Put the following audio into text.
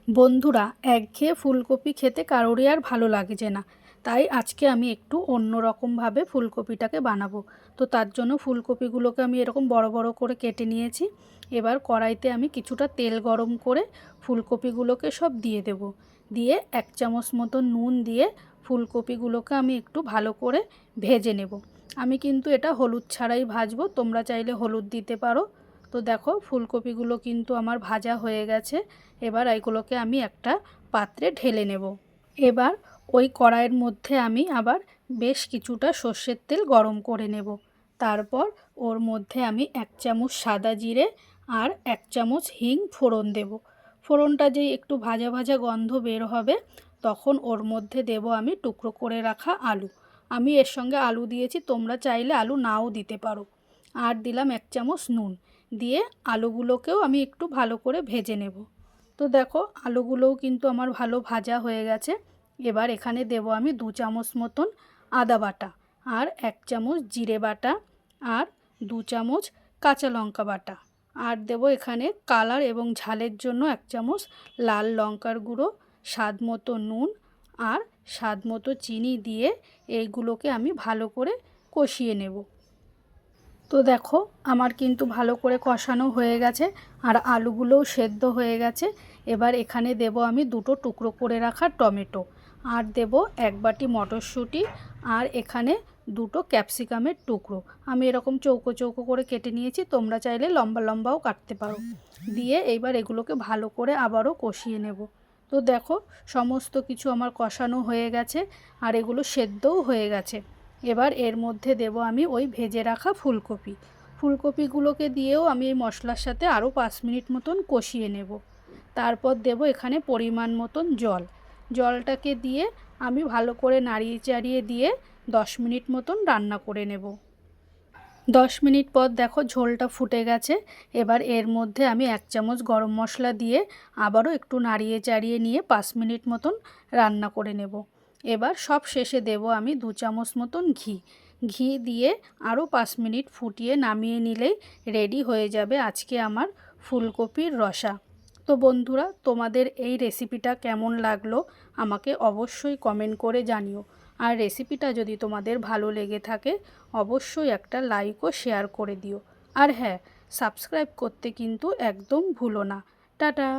বন্ধুরা, একঘেয়ে ফুলকপি খেতে কারোরই আর ভালো লাগছে না। তাই আজকে আমি একটু অন্য রকমভাবে ফুলকপিটাকে বানাবো। তো তার জন্য ফুলকপিগুলোকে আমি এরকম বড় বড় করে কেটে নিয়েছি। এবার কড়াইতে আমি কিছুটা তেল গরম করে ফুলকপিগুলোকে সব দিয়ে দেব। দিয়ে 1 চামচ মতো নুন দিয়ে ফুলকপিগুলোকে আমি একটু ভালো করে ভেজে নেব। আমি কিন্তু এটা হলুদ ছাড়াই ভাজবো, তোমরা চাইলে হলুদ দিতে পারো। তো দেখো, ফুলকপিগুলো কিন্তু আমার ভাজা হয়ে গেছে। এবার এইগুলোকে আমি একটা পাত্রে ঢেলে নেব। এবার ওই কড়াইয়ের মধ্যে আমি আবার বেশ কিছুটা সর্ষের তেল গরম করে নেব। তারপর ওর মধ্যে আমি 1 চামচ সাদা জিরে আর 1 চামচ হিং ফোড়ন দেব। ফোড়নটা যেই একটু ভাজা ভাজা গন্ধ বের হবে, তখন ওর মধ্যে দেব আমি টুকরো করে রাখা আলু। আমি এর সঙ্গে আলু দিয়েছি, তোমরা চাইলে আলু নাও দিতে পারো। আর দিলাম 1 চামচ নুন। দিয়ে আলুগুলোকেও আমি একটু ভালো করে ভেজে নেব। তো দেখো, আলুগুলোও কিন্তু আমার ভালো ভাজা হয়ে গেছে। এবার এখানে দেব আমি 2 চামচ মতন আদা বাটা, আর 1 চামচ জিরে বাটা, আর 2 চামচ কাঁচা লঙ্কা বাটা, আর দেব এখানে কালার এবং ঝালের জন্য 1 চামচ লাল লঙ্কার গুঁড়ো, স্বাদ মতো নুন আর স্বাদ মতো চিনি দিয়ে এইগুলোকে আমি ভালো করে কষিয়ে নেব। তো দেখো, আমার কিন্তু ভালো করে কষানো হয়ে গেছে আর আলুগুলোও সেদ্ধ হয়ে গেছে। এবার এখানে দেব আমি 2টো টুকরো করে রাখা টমেটো, আর দেব 1 বাটি মটরশুঁটি, আর এখানে 2টো ক্যাপসিকামের টুকরো। আমি এরকম চৌকো চৌকো করে কেটে নিয়েছি, তোমরা চাইলে লম্বা লম্বাও কাটতে পারো। দিয়ে এইবার এগুলোকে ভালো করে আবারও কষিয়ে নেব। তো দেখো, সমস্ত কিছু আমার কষানো হয়ে গেছে আর এগুলো সেদ্ধও হয়ে গেছে। এবার এর মধ্যে দেব আমি ওই ভেজে রাখা ফুলকপিগুলোকে দিয়েও আমি এই মশলার সাথে আরও 5 মিনিট মতন কষিয়ে নেব। তারপর দেব এখানে পরিমাণ মতন জলটাকে দিয়ে আমি ভালো করে নাড়িয়ে চাড়িয়ে দিয়ে 10 মিনিট মতন রান্না করে নেব। 10 মিনিট পর দেখো, ঝোলটা ফুটে গেছে। এবার এর মধ্যে আমি 1 চামচ গরম মশলা দিয়ে আবারও একটু নাড়িয়ে চাড়িয়ে নিয়ে 5 মিনিট মতন রান্না করে নেব। এবার সব শেষে দেব আমি 2 চামচ মতন ঘি দিয়ে আরও 5 মিনিট ফুটিয়ে নামিয়ে নিলেই রেডি হয়ে যাবে আজকে আমার ফুলকপির রসা। তো বন্ধুরা, তোমাদের এই রেসিপিটা কেমন লাগলো আমাকে অবশ্যই কমেন্ট করে জানিও। আর রেসিপিটা যদি তোমাদের ভালো লেগে থাকে অবশ্যই একটা লাইক ও শেয়ার করে দিও। আর হ্যাঁ, সাবস্ক্রাইব করতে কিন্তু একদম ভুলো না। টাটা।